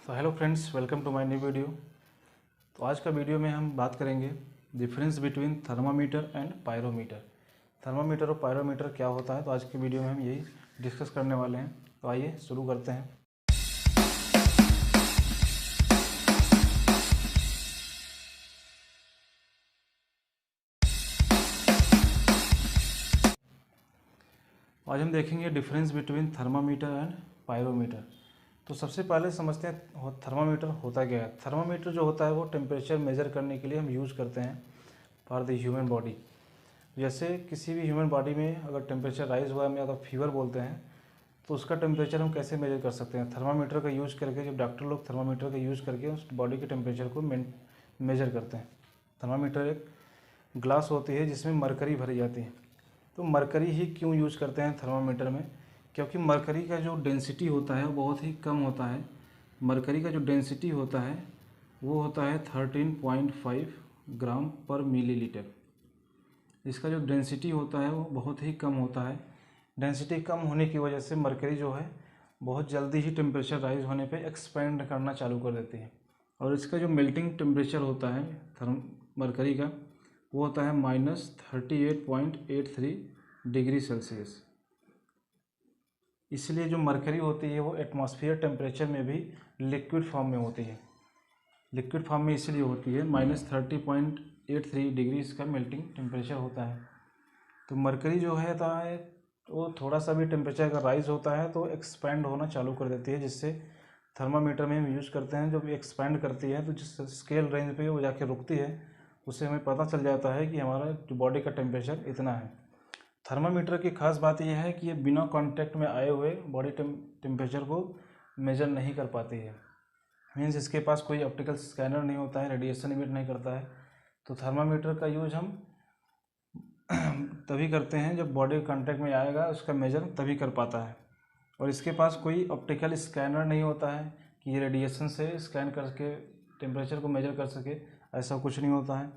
तो hello friends, welcome to my new video. तो आज का वीडियो में हम बात करेंगे difference between thermometer and pyrometer. Thermometer और पायरोमीटर क्या होता है, तो आज के वीडियो में हम यही डिस्कस करने वाले हैं। तो आइए शुरू करते हैं। आज हम देखेंगे difference between thermometer and pyrometer. तो सबसे पहले समझते हैं थर्मामीटर होता क्या है। थर्मामीटर जो होता है वो टेम्परेचर मेज़र करने के लिए हम यूज़ करते हैं फॉर द ह्यूमन बॉडी। जैसे किसी भी ह्यूमन बॉडी में अगर टेम्परेचर राइज हुआ है, या तो फीवर बोलते हैं, तो उसका टेम्परेचर हम कैसे मेजर कर सकते हैं। थर्मामीटर का यूज़ करके, जब डॉक्टर लोग थर्मामीटर का यूज़ करके उस बॉडी के टेम्परेचर को मेजर करते हैं। थर्मामीटर एक ग्लास होती है जिसमें मरकरी भरी जाती है। तो मरकरी ही क्यों यूज़ करते हैं थर्मामीटर में, क्योंकि मरकरी का जो डेंसिटी होता है वो बहुत ही कम होता है। मरकरी का जो डेंसिटी होता है वो होता है 13.5 ग्राम पर मिलीलीटर। इसका जो डेंसिटी होता है वो बहुत ही कम होता है। डेंसिटी कम होने की वजह से मरकरी जो है बहुत जल्दी ही टेम्परेचर राइज होने पे एक्सपेंड करना चालू कर देती है। और इसका जो मेल्टिंग टेम्परेचर होता है मरकरी का, वो होता है -38.83 डिग्री सेल्सियस। इसलिए जो मरकरी होती है वो एटमॉस्फेयर टेम्परेचर में भी लिक्विड फॉर्म में होती है। लिक्विड फॉर्म में इसलिए होती है, -30.83 डिग्री इसका मेल्टिंग टेम्परेचर होता है। तो मरकरी जो है वो थोड़ा सा भी टेम्परेचर अगर राइज होता है तो एक्सपैंड होना चालू कर देती है, जिससे थर्मामीटर में हम यूज़ करते हैं। जब एक्सपैंड करती है तो जिस स्केल रेंज पे वो जाके रुकती है, उससे हमें पता चल जाता है कि हमारा जो बॉडी का टेम्परेचर इतना है। थर्मामीटर की खास बात यह है कि ये बिना कांटेक्ट में आए हुए बॉडी टेम्परेचर को मेजर नहीं कर पाती है। मीन्स इसके पास कोई ऑप्टिकल स्कैनर नहीं होता है, रेडिएशन इमिट नहीं करता है। तो थर्मामीटर का यूज हम तभी करते हैं जब बॉडी कांटेक्ट में आएगा, उसका मेजर तभी कर पाता है। और इसके पास कोई ऑप्टिकल स्कैनर नहीं होता है कि ये रेडिएशन से स्कैन करके टेम्परेचर को मेजर कर सके, ऐसा कुछ नहीं होता है।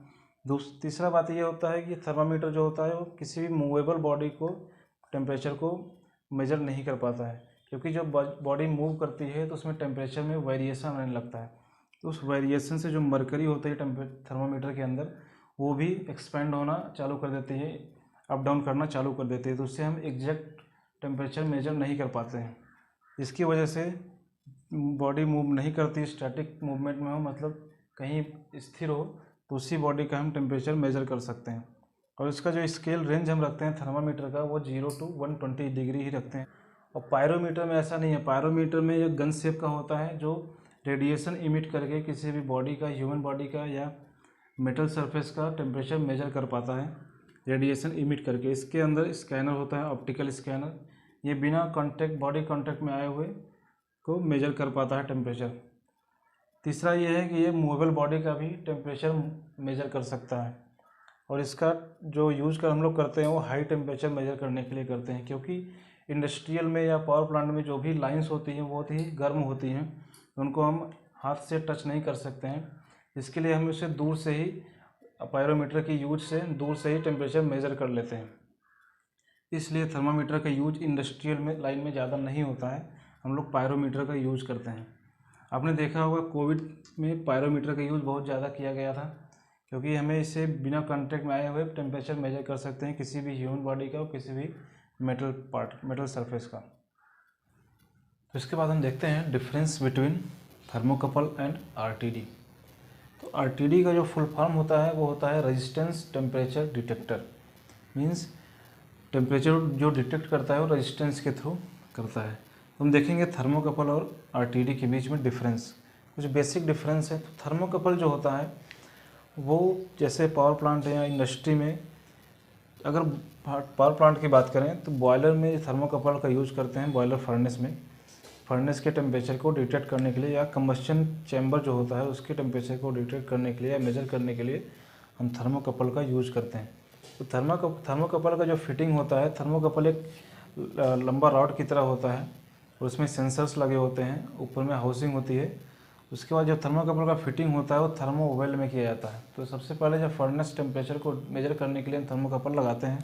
तीसरा बात ये होता है कि थर्मामीटर जो होता है वो किसी भी मूवेबल बॉडी को टेम्परेचर को मेजर नहीं कर पाता है, क्योंकि जब बॉडी मूव करती है तो उसमें टेम्परेचर में वेरिएशन आने लगता है। तो उस वेरिएशन से जो मरकरी होती है थर्मामीटर के अंदर, वो भी एक्सपेंड होना चालू कर देती है, अप डाउन करना चालू कर देती है। तो उससे हम एग्जैक्ट टेम्परेचर मेजर नहीं कर पाते हैं। इसकी वजह से बॉडी मूव नहीं करती, स्टैटिक मूवमेंट में हो, मतलब कहीं स्थिर हो, तो उसी बॉडी का हम टेम्परेचर मेजर कर सकते हैं। और इसका जो स्केल रेंज हम रखते हैं थर्मामीटर का, वो 0 to 120 डिग्री ही रखते हैं। और पायरोमीटर में ऐसा नहीं है। पायरोमीटर में यह गन शेप का होता है, जो रेडिएशन इमिट करके किसी भी बॉडी का, ह्यूमन बॉडी का या मेटल सरफेस का टेम्परेचर मेजर कर पाता है, रेडिएशन इमिट करके। इसके अंदर स्कैनर होता है, ऑप्टिकल स्कैनर। ये बिना बॉडी कॉन्टैक्ट में आए हुए को मेजर कर पाता है टेम्परेचर। तीसरा ये है कि ये मूवेबल बॉडी का भी टेम्परेचर मेजर कर सकता है। और इसका जो यूज़ हम लोग करते हैं वो हाई टेम्परेचर मेजर करने के लिए करते हैं, क्योंकि इंडस्ट्रियल में या पावर प्लांट में जो भी लाइंस होती हैं बहुत ही गर्म होती हैं, उनको हम हाथ से टच नहीं कर सकते हैं। इसके लिए हम उसे दूर से ही, पायरोमीटर की यूज से दूर से ही टेम्परेचर मेजर कर लेते हैं। इसलिए थर्मामीटर का यूज इंडस्ट्रियल में लाइन में ज़्यादा नहीं होता है, हम लोग पायरोमीटर का यूज़ करते हैं। आपने देखा होगा कोविड में पायरोमीटर का यूज़ बहुत ज़्यादा किया गया था, क्योंकि हमें इससे बिना कांटेक्ट में आए हुए टेम्परेचर मेजर कर सकते हैं किसी भी ह्यूमन बॉडी का और किसी भी मेटल सरफेस का। तो इसके बाद हम देखते हैं difference between thermocouple and RTD. तो आरटीडी का जो फुल फॉर्म होता है वो होता है resistance temperature detector. Means temperature जो डिटेक्ट करता है वो रेजिस्टेंस के थ्रू करता है। तो हम देखेंगे थर्मोकपल और आरटीडी के बीच में डिफरेंस, कुछ बेसिक डिफरेंस है। तो थर्मोकपल जो होता है वो जैसे पावर प्लांट या इंडस्ट्री में, अगर पावर प्लांट की बात करें तो बॉयलर में थर्मोकपल का यूज़ करते हैं। बॉयलर फर्नेस के टेम्परेचर को डिटेक्ट करने के लिए, या कंबस्शन चैम्बर जो होता है उसके टेम्परेचर को डिटेक्ट करने के लिए या मेजर करने के लिए हम थर्मोकपल का यूज़ करते हैं। तो थर्मोकपल का जो फिटिंग होता है, थर्मोकपल एक लंबा रॉड की तरह होता है और उसमें सेंसर्स लगे होते हैं, ऊपर में हाउसिंग होती है। उसके बाद जब थर्मोकपल का फिटिंग होता है वो थर्मोवेल में किया जाता है। तो सबसे पहले जब फर्नेस टेम्परेचर को मेजर करने के लिए हम थर्मोकपल लगाते हैं,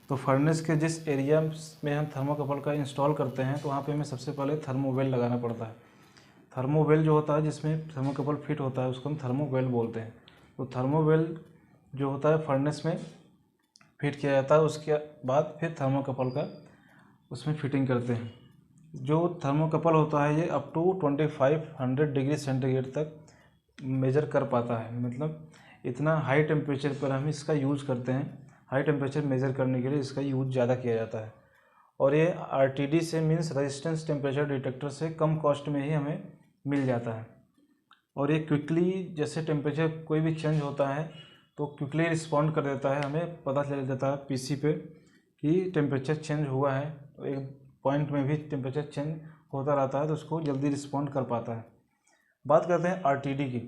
तो फर्नेस के जिस एरिया में हम थर्मोकपल का इंस्टॉल करते हैं तो वहाँ पे हमें सबसे पहले थर्मोवेल लगाना पड़ता है। थर्मोवेल जो होता है जिसमें थर्मोकपल फिट होता है उसको हम थर्मोवेल बोलते हैं। तो थर्मोवेल जो होता है फर्नेस में फिट किया जाता है, उसके बाद फिर थर्मोकपल का उसमें फिटिंग करते हैं। जो थर्मोकपल होता है ये अप टू 2500 डिग्री सेंटीग्रेड तक मेजर कर पाता है, मतलब इतना हाई टेम्परेचर पर हम इसका यूज़ करते हैं। हाई टेम्परेचर मेजर करने के लिए इसका यूज़ ज़्यादा किया जाता है और ये RTD से मीन्स रेजिस्टेंस टेम्परेचर डिटेक्टर से कम कॉस्ट में ही हमें मिल जाता है। और ये क्विकली जैसे टेम्परेचर कोई भी चेंज होता है तो क्विकली रिस्पॉन्ड कर देता है, हमें पता चल जाता है पीसी पे कि टेम्परेचर चेंज हुआ है। तो एक पॉइंट में भी टेम्परेचर चेंज होता रहता है तो उसको जल्दी रिस्पॉन्ड कर पाता है। बात करते हैं RTD की।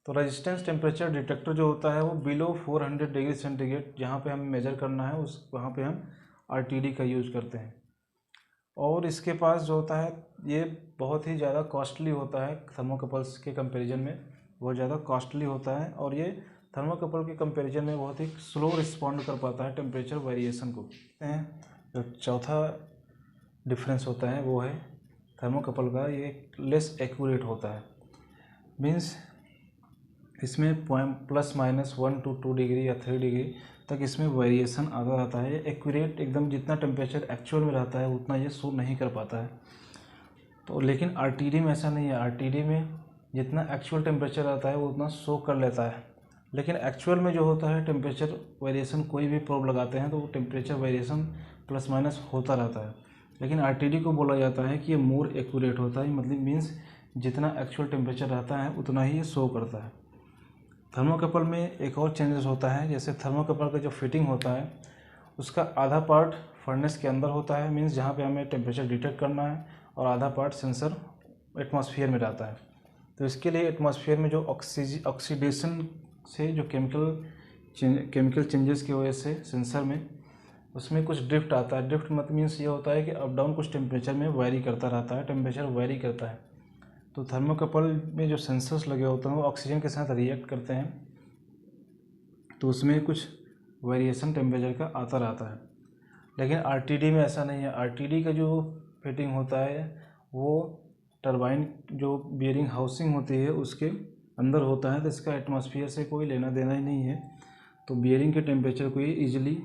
तो रेजिस्टेंस टेम्परेचर डिटेक्टर जो होता है वो बिलो 400 डिग्री सेंटीग्रेड जहाँ पे हमें मेजर करना है उस वहाँ पे हम RTD का यूज़ करते हैं। और इसके पास जो होता है ये बहुत ही ज़्यादा कॉस्टली होता है, थर्मोकपल्स के कंपैरिजन में बहुत ज़्यादा कॉस्टली होता है और ये थर्मोकपल के कंपैरिजन में बहुत ही स्लो रिस्पॉन्ड कर पाता है टेम्परेचर वेरिएशन को। जो चौथा डिफरेंस होता है वो है थर्मोकपल का, ये लेस एक्यूरेट होता है। मीन्स इसमें ±1 to 2 डिग्री या 3 डिग्री तक इसमें वेरिएशन आता रहता है। एक्यूरेट एकदम जितना टेम्परेचर एक्चुअल में रहता है उतना ये शो नहीं कर पाता है। तो लेकिन RTD में ऐसा नहीं है। RTD में जितना एक्चुअल टेम्परेचर रहता है वो उतना शो कर लेता है, लेकिन एक्चुअल में जो होता है टेम्परेचर वेरिएशन कोई भी प्रोब लगाते हैं तो वो टेम्परेचर वेरिएशन प्लस माइनस होता रहता है। लेकिन RTD को बोला जाता है कि ये मोर एक्यूरेट होता है, मतलब मीन्स जितना एक्चुअल टेम्परेचर रहता है उतना ही ये शो करता है। थर्मोकपल में एक और चेंजेस होता है, जैसे थर्मोकपल का जो फिटिंग होता है उसका आधा पार्ट फर्नेस के अंदर होता है, मीन्स जहाँ पे हमें टेम्परेचर डिटेक्ट करना है, और आधा पार्ट सेंसर एटमॉस्फेयर में रहता है। तो इसके लिए एटमॉस्फेयर में जो ऑक्सीडेशन से जो केमिकल चेंजेस की वजह से सेंसर में उसमें कुछ ड्रिफ्ट आता है। ड्रिफ्ट मतलब मीन्स ये होता है कि अप डाउन कुछ टेम्परेचर में वेरी करता रहता है, टेम्परेचर वेरी करता है। तो थर्मोकपल में जो सेंसर्स लगे होते हैं वो ऑक्सीजन के साथ रिएक्ट करते हैं तो उसमें कुछ वेरिएशन टेम्परेचर का आता रहता है। लेकिन RTD में ऐसा नहीं है। RTD का जो फिटिंग होता है वो टरबाइन जो बियरिंग हाउसिंग होती है उसके अंदर होता है, तो इसका एटमॉस्फेयर से कोई लेना देना ही नहीं है। तो बियरिंग के टेम्परेचर को ये ईजिली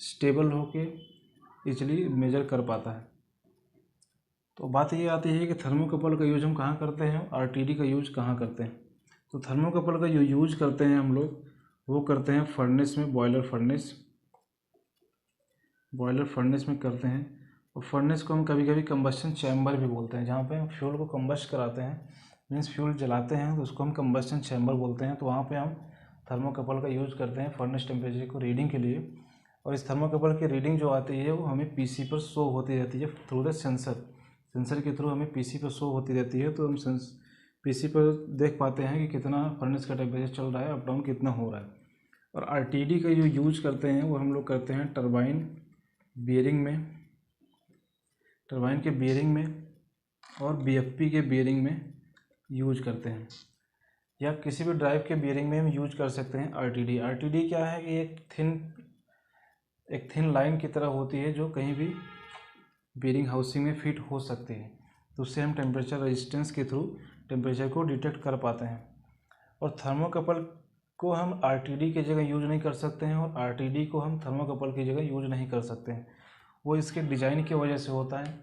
स्टेबल होके ईजिली मेजर कर पाता है। तो बात ये आती है कि थर्मोकपल का यूज हम कहाँ करते हैं, RTD का यूज कहाँ करते हैं। तो थर्मोकपल का जो यूज करते हैं हम लोग वो करते हैं फर्नेस में, बॉयलर फर्नेस में करते हैं। और फर्नेस को हम कभी कभी कंबस्शन चैम्बर भी बोलते हैं, जहाँ पे हम फ्यूल को कंबस्ट कराते हैं, मीन्स फ्यूल जलाते हैं तो उसको हम कंबस्शन चैम्बर बोलते हैं। तो वहाँ पे हम थर्मोकपल का यूज़ करते हैं फर्नेस टेम्परेचर को रीडिंग के लिए। और इस थर्मोकपल की रीडिंग जो आती है वो हमें PC पर शो होती रहती है थ्रू द सेंसर के थ्रू हमें PC पर शो होती रहती है। तो हम PC पर देख पाते हैं कि कितना फर्नेस का टेम्परेचर चल रहा है, अप डाउन कितना हो रहा है। और RTD का जो यूज करते हैं वो हम लोग करते हैं टरबाइन के बियरिंग में और BFP के बियरिंग में यूज करते हैं, या किसी भी ड्राइव के बियरिंग में हम यूज कर सकते हैं RTD क्या है कि एक थिन लाइन की तरह होती है जो कहीं भी बियरिंग हाउसिंग में फिट हो सकती है। तो उससे हम टेम्परेचर रेजिस्टेंस के थ्रू टेम्परेचर को डिटेक्ट कर पाते हैं। और थर्मोकपल को हम RTD की जगह यूज नहीं कर सकते हैं और RTD को हम थर्मोकपल की जगह यूज नहीं कर सकते हैं। वो इसके डिज़ाइन की वजह से होता है।